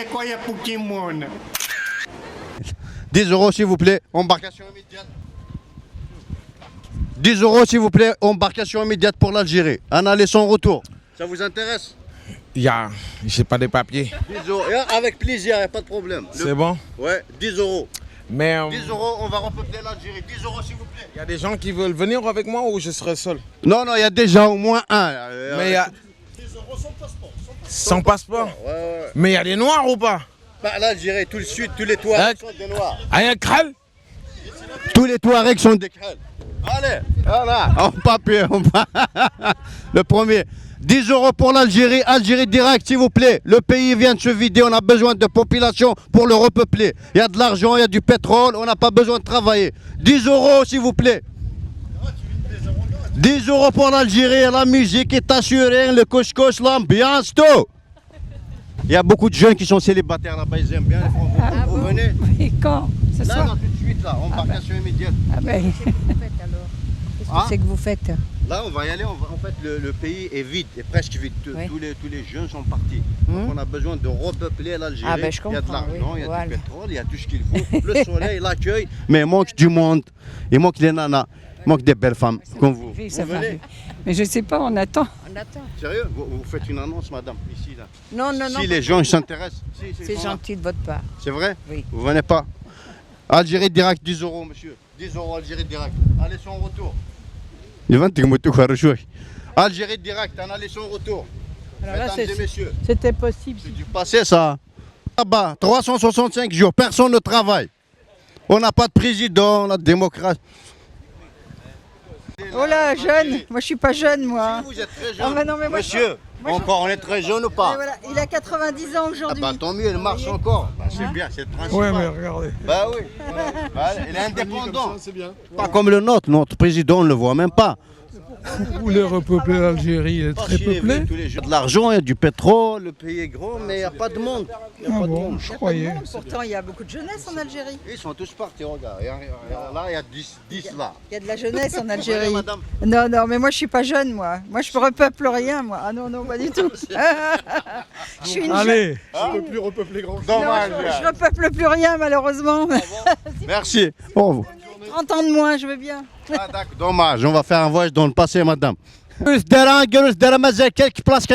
j'ai quoi, il y a Pokémon. 10 euros s'il vous plaît, embarcation immédiate. 10 euros s'il vous plaît, embarcation immédiate pour l'Algérie. Un aller sans retour. Ça vous intéresse? J'ai pas de papiers. 10 euros, avec plaisir, il n'y a pas de problème. C'est bon? Ouais, 10 euros. Mais 10 euros, on va repeupler l'Algérie. 10 euros s'il vous plaît. il y a des gens qui veulent venir avec moi ou je serai seul? Non, il y a déjà au moins un. Mais il y a... Sans passeport? Ouais, ouais. Mais il y a des noirs ou pas? Bah, l'Algérie, tout le sud, tous les Touaregs sont des noirs. Un crâne? Tous les Touaregs sont des crêles. Allez, voilà, en papier. Le premier. 10 euros pour l'Algérie, Algérie direct s'il vous plaît. Le pays vient de se vider, on a besoin de population pour le repeupler. Il y a de l'argent, il y a du pétrole, on n'a pas besoin de travailler. 10 euros s'il vous plaît. 10 euros pour l'Algérie, la musique est assurée, le couscous, l'ambiance, tout. Il y a beaucoup de jeunes qui sont célibataires là-bas, ils aiment bien les Français. Vous venez? Et quand? Ce Là, soir? non, tout de suite là, embarcation immédiate. Ah ben. Hein? Qu'est-ce que vous faites? Là, on va y aller. En fait, le pays est vide, est presque vide. Oui. Tous les jeunes sont partis. Donc, on a besoin de repeupler l'Algérie. Ah ben, je il y a de comprends, l'argent, oui, il y a voilà. du pétrole, il y a tout ce qu'il faut. Le soleil, l'accueil. Mais il manque du monde. Il manque des nanas. Il manque des belles femmes comme vous. Oui, ça Vous va. venez? Mais je sais pas, on attend. Sérieux? Vous faites une annonce, madame, ici, là. Non, non, non. Si les gens s'intéressent. Si, C'est sont là. gentil de votre part. C'est vrai? Oui. Vous venez pas? Algérie direct, 10 euros, monsieur. 10 euros, Algérie direct. Allez, sans retour. Algérie direct, un aller sans retour. Alors là, Mesdames et messieurs. c'était possible. C'est du passé, ça. Là-bas, 365 jours, personne ne travaille. On n'a pas de président, on a de démocratie. Oh là, jeune. Moi, je suis pas jeune, moi. Vous êtes très jeune. Ah bah non, mais moi, Monsieur, moi, je- encore on est très jeune ou Et pas? voilà, il a 90 ans Ah aujourd'hui. bah tant mieux, il marche encore. Bah, c'est bien, c'est le principal. Ouais, mais regardez. Bah oui. Voilà, il est indépendant. Pas comme le nôtre, notre président, on ne le voit même pas. Vous voulez repeupler l'Algérie, elle est très Parce qu'il est peuplée. venu tous les jours. Il y a de l'argent, il y a du pétrole, le pays est grand, mais il n'y a pas de monde. Il y a Ah pas de bon, monde. je croyais. Pourtant, il y a beaucoup de jeunesse en Algérie. Ils sont tous partis, regarde. Là, il y a 10 là. Il y a de la jeunesse en Vous Algérie. voyez, madame? Non, non, mais moi, je suis pas jeune, moi. Moi, je ne repeuple rien, moi. Ah non, non, pas du tout. Je suis une jeune. Allez, On peut plus repeupler grand chose. Dommage. Non, je repeuple plus rien, malheureusement. Merci. Oh. 30 ans de moins, je veux bien. Ah, d'accord. Dommage, on va faire un voyage dans le passé, madame. Quelques places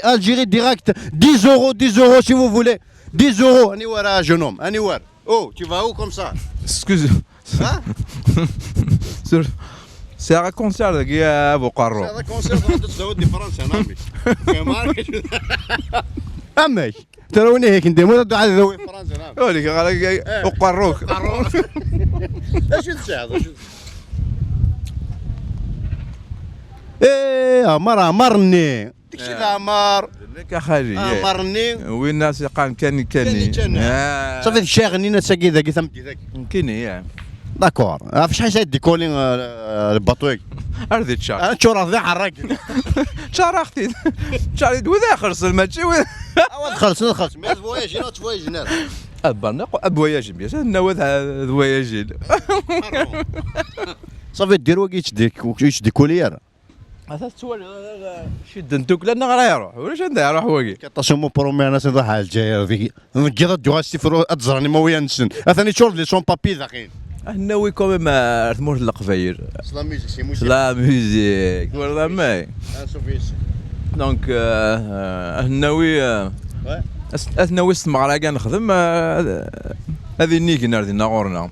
Algérie direct, 10 euros si vous voulez. 10 euros. Aniwara, jeune homme. Aniwara. Oh, tu vas où comme ça? Excusez. Hein? C'est un concert qui est à Bocarro. هذا كونسيرت غادي تزود دي فرنسا نامي كمان امي تروني هيك نديروا هذا ذوي فرنسا نامي ولك على Bocarro. ايش تساعد ايه امرني داكشي الامر لك اخاجي امرني وين الناس يقال كاني صافي الشاغني نساكي ذاك ثمتي ذاك كيني داكور فشحال سايد ديكولين الباطوي ارضي تشار انا تشور هذا حراك تشار اختي تشار وذا خلص الماتشي خلص مي فواياج نوت فواياج ناس البرناق ابواياج بيان النواد ذواياجين صافي ديروا كيش ديكولير هذا السؤال شد انتوك لنا غير يروح ولا شد يروح واقي كتصومو برومي انا نروح على الجزائر فيك نجي دو غاستيفرو اتزرني ما ويا نسن اثاني شور لي سون بابي ذاقين النوي كوميم ثمور القفاير سلام ميوزيك سي موسيقى لا ميوزيك ولا ماي دونك النوي النوي استمغرا كاع نخدم هذه نيك ناردي ناغورنا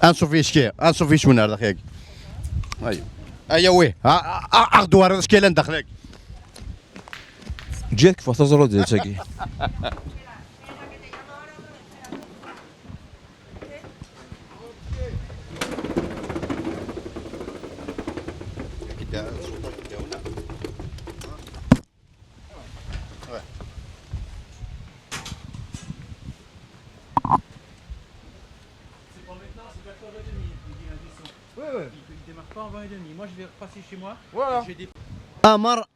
انشوفي شكي انشوفي شمن هذا خيك ايوا ايوا ويه اخدوار شكيلان داخلك جيتك في تزرد تاكي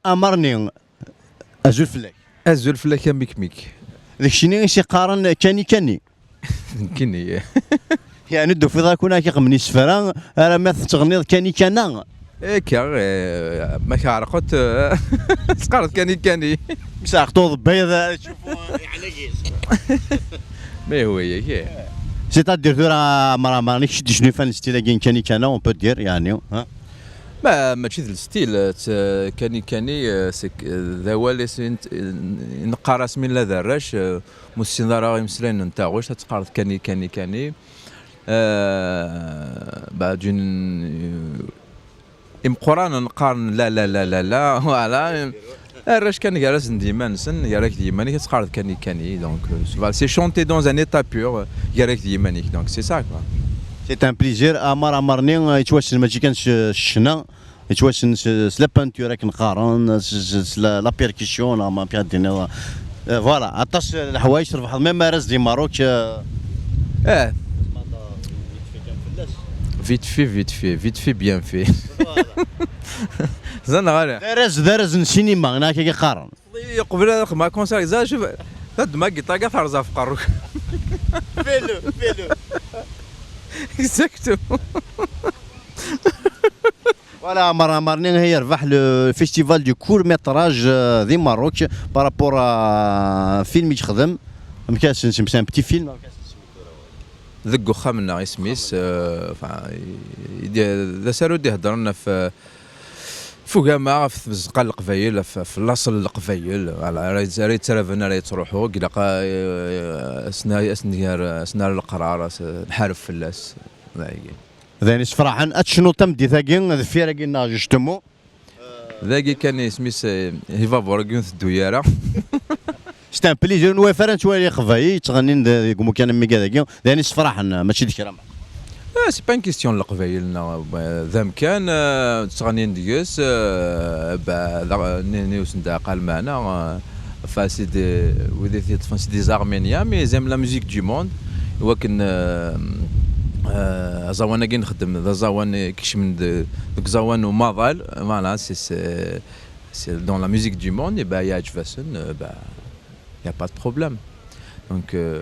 امرني ازول فلاك ازول فلاك ميك داك الشيء اللي يقارن كاني كيني يعني دو في ذاك هناك غمني سفران راه ما تغنيض كاني كانا هكا ما كعرقت تقارد كاني مساق طوض بيض تشوفوا يعني ما هو هيك. سيتادير ثورة مرة نكش شنو فان ستيل كان اون بو دير يعني ها ماشي ذا الستيل كاني ذا والي نقارس من لا دراش موسيقى راه يمسلين نتاعوش تقارد كاني بعد قران نقارن لا فوالا الراش كان جالس ديما نسن يراك ديما نيك تقارد كاني دونك سي شونتي دون ان ايتا بور يراك ديما نيك دونك سي سا كوا. سي ان بليزير امرني يتواش ماشي كانش الشنا يتواش لا بانتور راك نقارن لا بيركسيون ما بيان فوالا عطاش الحوايج تربح ميم مارس دي ماروك فيت في بيان في زين غالي دارز السينما هناك يقارن قبل ما كونسير زاد شوف هاد ما قطا فرزه في قروك فيلو اكزاكتو. فوالا مرني هي ربح لو فيستيفال دو كور ميتراج دي ماروك بارابور فيلم يخدم ما كاش سي ان بتي فيلم ذق خامنا اسميس ذا سارو يهضر لنا في فوقاما في زقال القبايل في الاصل القبايل راه ترافنا راه تروحوا قلقا اسنار القرار نحارب فلاس ذاني صفراحا اتشنو تمدي ثاقي ذفيرا قلنا جشتمو ذاكي كان اسميس هيفا بورغيون الدوياره ستان بليزير نوافر نتوالي خفاي تغنين يقوموا كان ميكا ذاكي ذاني صفراحا ماشي ذيك راه سي با كيستيون القبايل ذا كان تغنين ديوس نيوس نتا قال معنا فاسيد وديتي فاسيد دي زارمينيا مي زيم لا ميوزيك دو موند ولكن زوان كي نخدم ذا زوان كيش من دوك زوان وماضال فوالا سي دون لا ميوزيك دو موند يبا يعجبسن يا با دو بروبليم دونك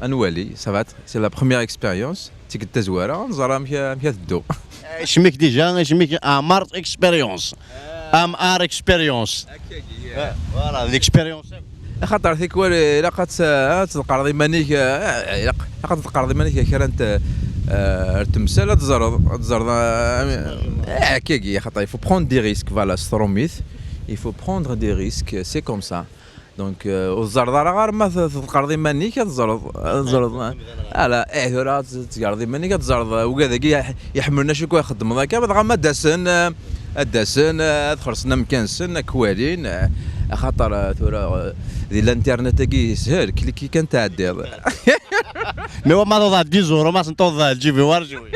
انوالي سافات سي لا بروميير اكسبيريونس تيك التزواره نزرها مشا تدو شميك ديجا شميك امارت اكسبيريونس ام ار اكسبيريونس فوالا ليكسبيريونس خاطر ثيك ولا الا قات تقرضي مانيك الا قات تقرضي مانيك كرنت تمثال تزرد هكاكي خاطر يفو بروندر دي ريسك فوالا ستروميث يفو بروندر دي ريسك سي كوم سا دونك والزرد راه غير ما تقرضي مانيك تزرد لا راه تقرضي مانيك تزرد وكذا يحملنا شكون يخدم ذاك بغا ما داسن خرصنا مكانسن كوالين خاطر ثورة ديال الانترنت كي سهل كي كان تعدي مي هو ما ضاع 10 زورو ما سنطوض الجيبي ورجوي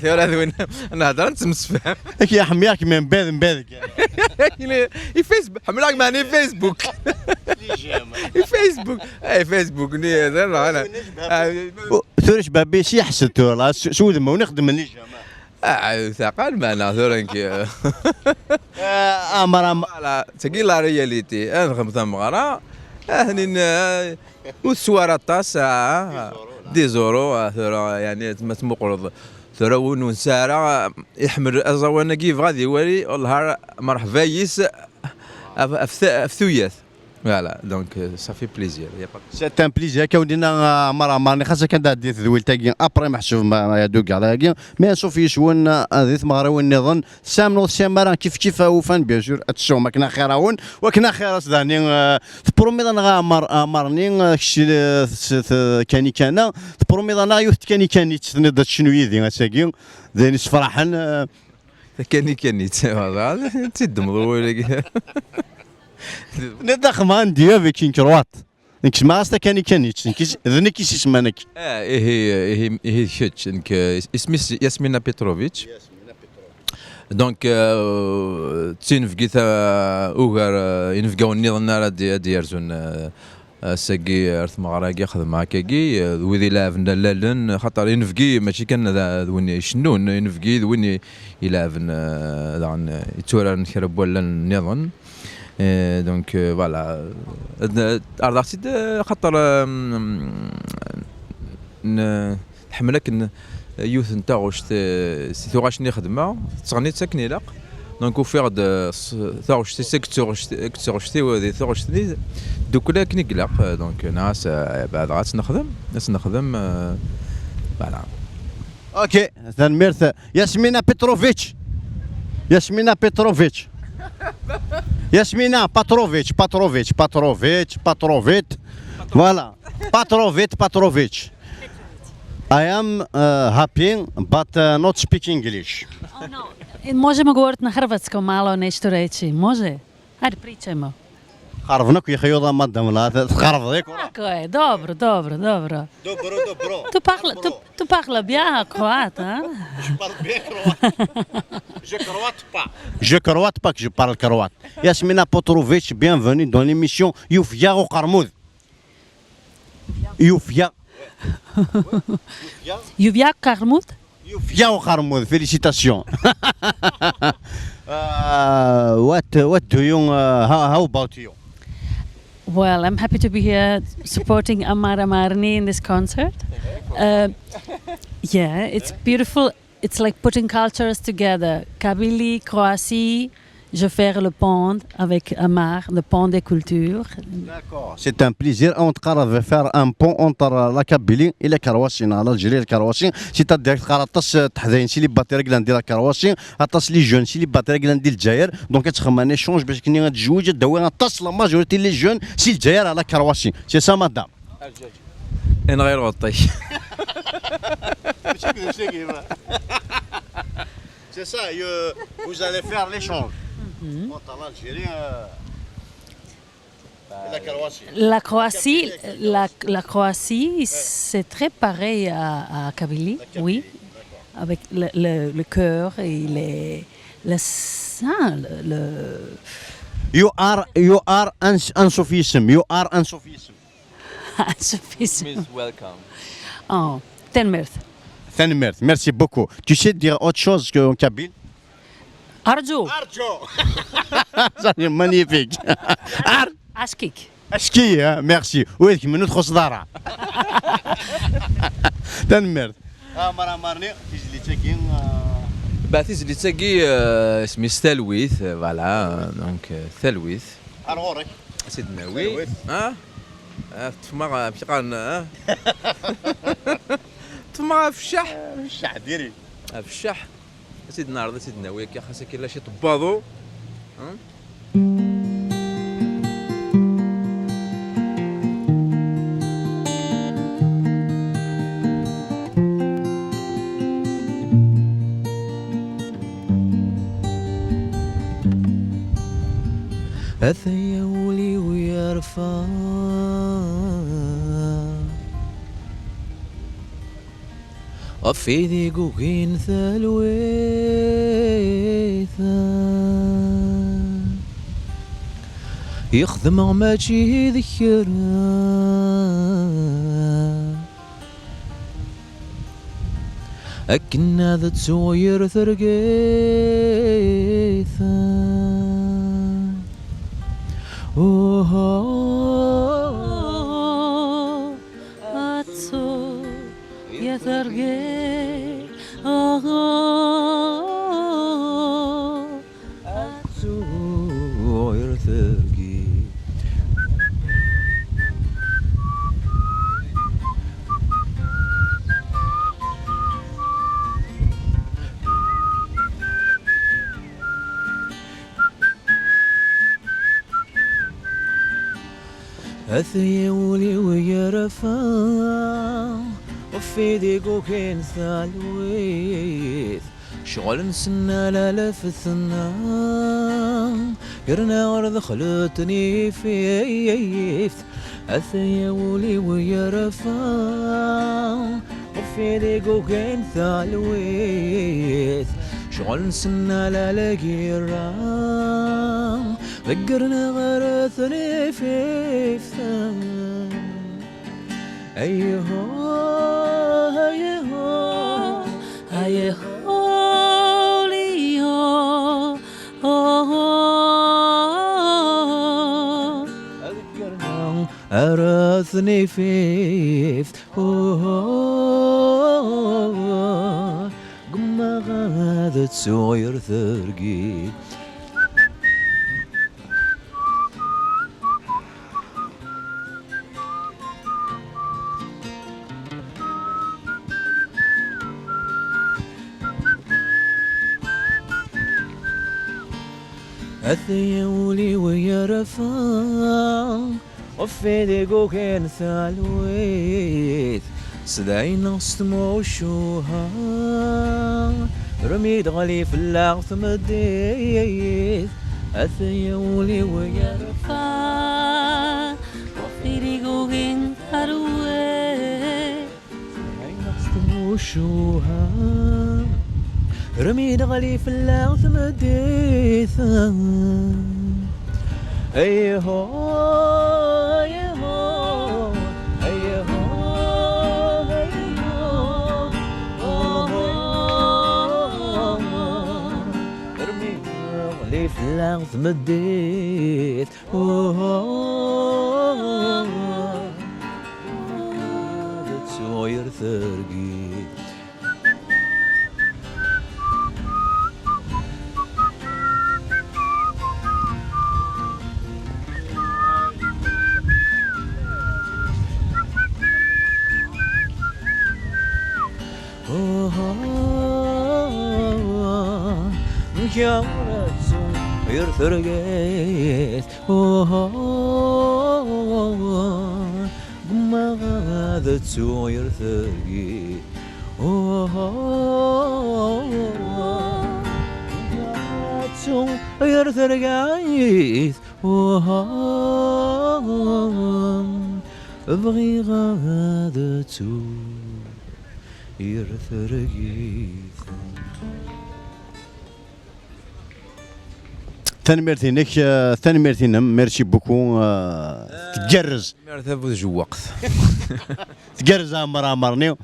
ثورة وين نهضر نتمسفهم كي يا حمياك من بعد فيسبوك حملاك معني فيسبوك فيسبوك ني انا ثورش بابي شي يحسد ثورة سود ما ونخدم اللي جامع ثقال معنا ثورنك امر تقي لا رياليتي انا خمت مغرا هنين والسواره طاس دي زورو ثورة يعني ما تمقرض ثورة ونسارة يحمل ازوانا كيف غادي يولي والنهار مرحبا يس افتوياث فوالا دونك صافي بليزير سي ان بليزير كوننا مرة خاصة كان دادي ذويل تاكي ابري محسوب ما يدوك على كي مي نشوف يشون ذيث مغراوين نظن سامنو سامرا كيف وفان بيان سور اتشو ما كنا خيراون وكنا خير ثاني بروميضا امرني كاني كان بروميضا يوث كاني تسند شنو يدي اساكي ذاني فرحا كاني تدمضوا ولا ندخمان ديابي كين كروات انك ما استا كاني ذني كيس اسمانك هي شتش انك اسمي ياسمينا بيتروفيتش دونك تينفقيتا اوغر ينفقاو النظام راه ديالزون ساكي ارث مغراكي خدم هكاكي وذي لافن لالن خاطر ينفقي ماشي كان وين يشنون ينفقي وين يلافن يتورا نخرب ولا النظام دونك فوالا ارض خاطر نحملك يوث نتا غوشت سي ثوغاشني خدمه تغني تسكني لاق دونك وفيغ ثوغشتي ثوغشتي ودي ثوغشتي دوكلا كنيكلاق دونك ناس بعد غاس نخدم فوالا. اوكي تنميرث ياسمينة بيتروفيتش. ياسمينة بيتروفيتش. ياسمينة باتروفيتش. Voilà. Patrovitch. I am happy but not speak English. Oh, no. Možemo govoriti na hrvatskom malo nešto reći, može? Ajde, pričajmo. خرفنك يا خيوضة مدام لا تخرف ذيك Tako je, dobro. Dobro. Tu parla bien croate, hein? Je croate pas que je parle croate. Yasmina Petrovitch, bienvenue dans l'émission Youfia au Karmoud. Youfia. Juvjak Karmut? Youfia au Karmoud, félicitations. What do you, how about you? Well, I'm happy to be here supporting Amara Marni in this concert. Yeah, it's beautiful. It's like putting cultures together. Kabylie, Croatie, je fais le pont avec Amar, le pont des cultures. D'accord. C'est un plaisir. On va faire un pont entre la Kabylie et la Croatie, l'Algérie et la Croatie. C'est-à-dire que تحذين سي لي باتري كلاندي لا كرواسي اطاس لي جون سي لي باتري كلاندي الجزائر دونك كتخمم ان ايشونج باش كني غتزوج داوي اطاس لا ماجوريتي لي جون سي الجزائر على كرواسي سي سا مدام ان غير غطي C'est ça, vous allez faire l'échange entre l'Algérie et la Croatie. La Croatie, c'est très pareil à Kabylie, oui, avec le cœur et le sein, You are insufficient. You are insufficient. insuffisamment. welcome. Oh, Tenmerth. Merci beaucoup. Tu sais dire autre chose qu'en Kabyle? Arju, Arjo. Ça c'est magnifique. Ashkik. اشكي ميرسي ويلك من ندخل صدارة تنمر مرة مرني تيجي لي تاكين بعثيز اللي تاقي اسمي ثلويث فوالا دونك ثلويث أرغورك سيدنا وي تفما في قان تفما في الشح الشح ديري في الشح سيدنا رضي سيدنا وي كي خاصك الا شي طباضو أثيولي ويرفع أفيدي قوكين ثلويثا يخدم ماشي ذكرى أكن هذا تسوير ثرقيثا Atso yatarge تسوير ثرقي أثيولي ويرفع وفي ديقو كين ثالويث شغل نسنا لا لفتنا يرنا ورد خلتني فيث أثيولي ويرفع وفي ديقو كين ثالويث شغل نسنا لا لقيرا ذكرنا غرثني في ثمن ليو أذكرنا أرثني في هذا تصغير ثرقي أثيولي ويا رفا وفي ديقو كان ثالويت صداينا سمو شوها رميد غلي في اللغث مديت أثيولي ويا Fa, offrigo in tarue. صداينا سمو شوها رميد غلي في اللغث مديت أيهو أيهو أيهو رميد غلي في اللغث مديت تصوير ثرقي مجاورة يرثرقيت قما هذا تسو يرثرقيت تسو يرثرقيت ابغي غادة تسو يرثرقيت تنمرتينك تنمرتينم ميرسي بوكو تجرز مرتبط جو وقت تجرز امرني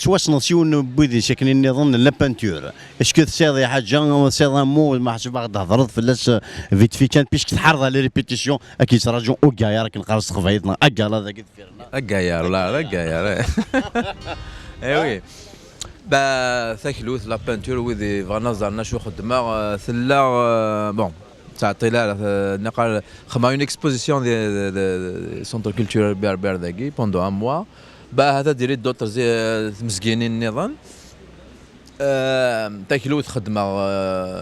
تواصل سيون بويدي ساكنين نظن لا بانتور اسكو تساضي حاجه ساضي مو ما حسب باغي تهضر فلاس فيت في كان بيش تحرض لي ريبيتيسيون اكيد راجو او كايا راك نقرص خفايتنا اكالا ذاك دفيرنا اكايا لا اكايا ايوي با ثاكلوث لا بانتور وذي فانا زرنا شو خدمه ثلا بون تعطي لا نقال خما اون اكسبوزيسيون دي سونتر كولتورال بيربير ذاكي بوندو ان موا با هذا ديري دوتر زي مسكينين النظام تاكلوث خدمه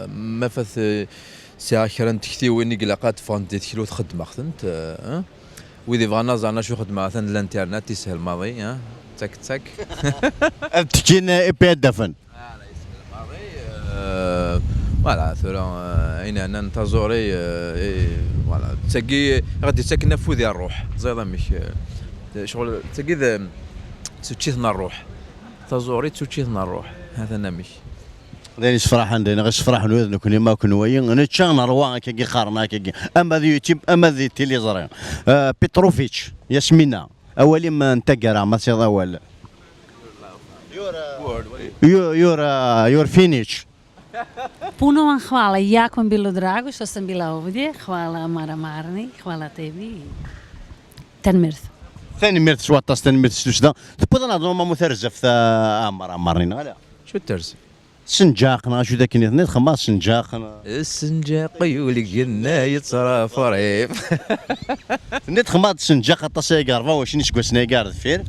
ما فاث ساعه كرنت كثي وين قلاقات فانت تاكلوث خدمه خدمت وذي فانا زرنا شو خدمه مثلا الانترنت يسهل الماضي تك تك تكين ايبي دفن فوالا ثورا اين انا نتازوري فوالا تسقي غادي تسكن فوذي الروح زيدا مش شغل تسقي تشيثنا الروح تازوري تشيثنا الروح هذا نمش داني صفراح عندنا غير صفراح نوذ نكون ما كون وين انا تشان روا كي خارنا كي اما ذي يوتيوب اما ذي تيليزري بيتروفيتش ياسمينة اولي ما انتقرا ما سيضا ولا يور فينيش Puno vam hvala, jako vam bilo drago što sam bila ovdje. Hvala Mara Marni, hvala tebi. Tenmirth. ثاني ميرت سواطاس ثاني ميرت سوسدا تبدا نهضروا ما مثرزف امرين لا شو الترس سنجاقنا شو ذاك نيت خماس سنجاقنا السنجاق يولك جنا يتصرى فريف نيت خماس سنجاق طاسي قارفا واش نسكو سنيقار فير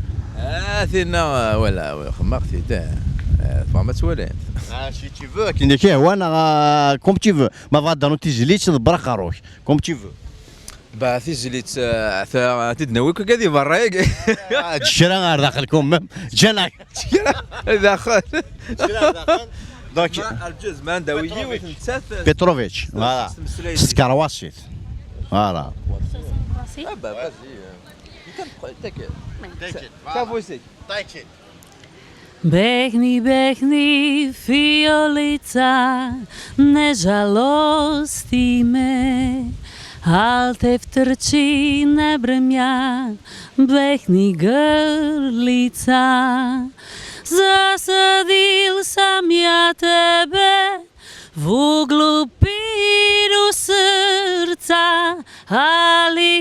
ثينا ولا خماختي تاع فما تولين سي تي فو كي نكي وانا كوم تي فو ما فا دانو تيزليت برا خروج كوم تي فو بعثي زليت تدنويك كذي برايق الشرا غير داخلكم جانا داخل دونك الجزء ما ندوي وتنسات بيتروفيتش فوالا سكرواسيت فوالا Behni, behni, fiolica, ne žalosti me, al te vtrči ne bremja, behni grlica. Zasadil sam ja tebe v glupinu srca, ali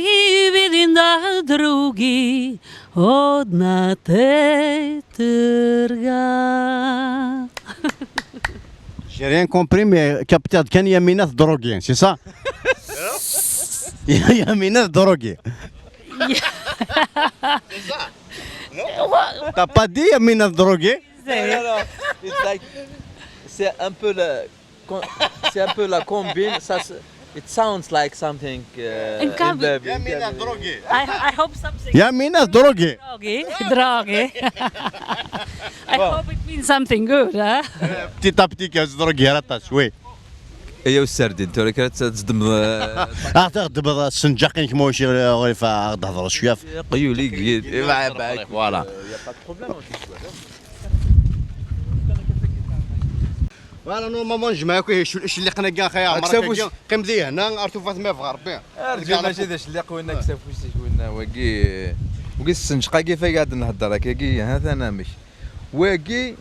vidim da drugi odna te trga. J'ai rien compris, mais capitaine, كان يمينات دروغين, c'est ça? يمينات دروغين. T'as pas dit يمينات دروغين? Non, it's like, c'est un peu c'est un peu la combine. It sounds like something. In Kabul. يمينات دروغين. I hope something. يمينات دروغين. Drogue. I hope it means something good, huh? Petit à petit كاز دروغين راتاس وي. هي والسردين انت ولا كانت تصدم تغدب السنجاقين كما شي غير تهضر شويه. قيولي قيد معاك فوالا. فوالا نورمالمون نجمعك شو اللي قنا كاع خيا عمرك قيم ذي هنا ارتو فاطمه في غربي. رجال ماشي ذا اللي قوينا كسافوش شوينا واقي السنجقه كيف قاعد نهضر هكاكي هذا انا مش واقي.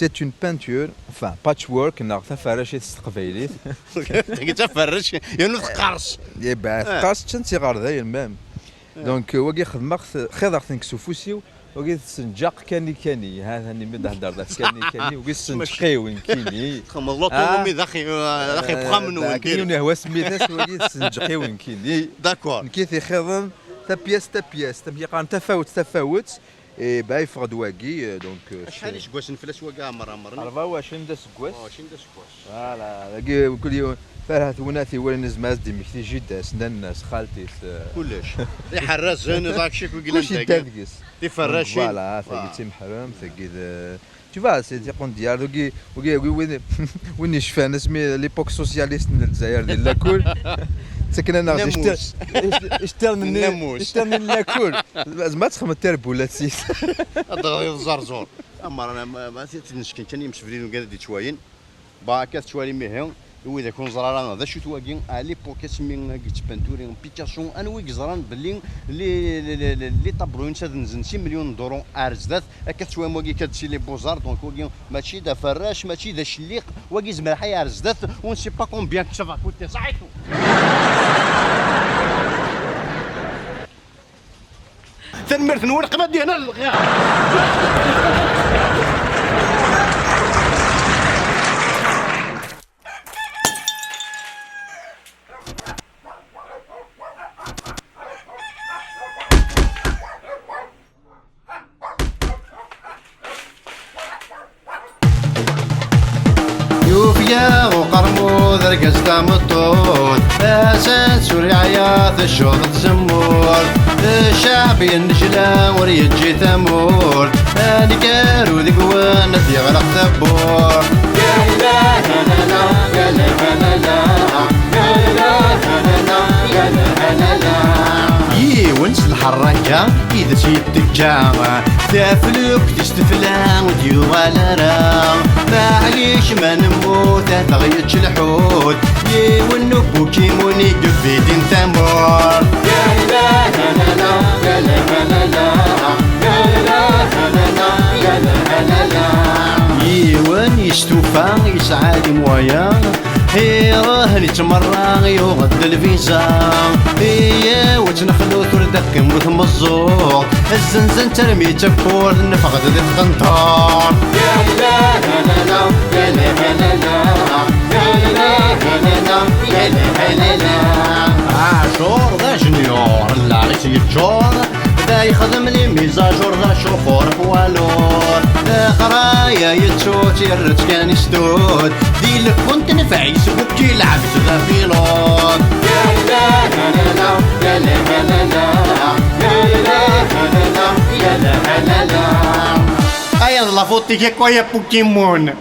C'est une peinture, enfin patchwork, ناقصة فراشة تقبيليت. قلت فرش يعني تقرص. يبقى تقرص تشنتي غار ذا المام. دونك واقي خدمة خضر تنكسو فوسيو واقي تسنجق كاني هذا اللي مد هدر ذاك كاني واقي تسنجقي وين كيني. تخمض لوطو مي داخي بقى منو وين كاين. كاين هو سميتاس واقي تسنجقي وين كيني. داكور. كيف يخدم تا بياس تبقى قان تفاوت. باي فغد واقي دونك شحال سكواش نفلس واقع مرة 24 دا سكواش 24 دا سكواش فوالا لاقي كل يوم فرحت وناثي ولا نزماز دي مكتي جدا سنا الناس خالتي كلش يحرز زين ذاك شيك وقيل كلشي تاكس دي فراشين فوالا ثقيتي محرم ثقيت tu vois c'est dire qu'on dit وين شفانا سمي ليبوك سوسياليست من الجزائر ديال لاكول سكن انا اشتر من لاكول ما تخمم تربو سيس الضغط زرزور اما انا ما نشكن كان يمشي فرين وقال دي شوين باكات شوالي مهيون وإذا كون زرانا ذا شو تواجين على بوكيت من قيت بانتورين بيكاسو أنا ويك زران باللي اللي طبروين ساد نزن 6 مليون دورو أرزدات أكثر شوية موجي كتشي لي بوزار دونك واجين ماشي دا فراش ماشي دا شليق واجي زمر حي أرزدات ونسي با كومبيان كشفا كنت صحيتو تنمرت نورق ما دي هنا الغيار يوفيا وقرموذ رقص مطود اسد سوري عياط الشوط تزمور الشعب ينجلا وريجي ثمور هاني كارو ذيك وانا يغرق ثبور يا اله لا لا يا لا لا لا يا اله لا لا يا لا لا ونس الحركة إذا شيت الجامع تفلوك تستفلا وديو على رام معليش ما نموت تغيتش الحوت يونو بوكيموني قفيدين ثمور يا لا لا لا يا لا لا لا يا لا لا لا يا لا لا يوان يستوفى يسعى مويا هي راهن يتمرى يغد الفيزا هي وتنخلو تردك موت مزور الزنزن ترمي تفور نفقد ذي القنطار يا لا لا لا يا لا لا لا يا لا لا يا لا لا عاشور ذا جنيور العريس يتجور ذا يخدم لي ميزاجور ذا شوفور فوالور ذا قرايا يتشوت يرت كان يستود دي لك كنت نفع يسبوك كي لعبت ذا فيلون يا لا لا لا يا لا لا لا يا لا لا لا يا لا لا لا ايا لا فوتي كي كويا بوكيمون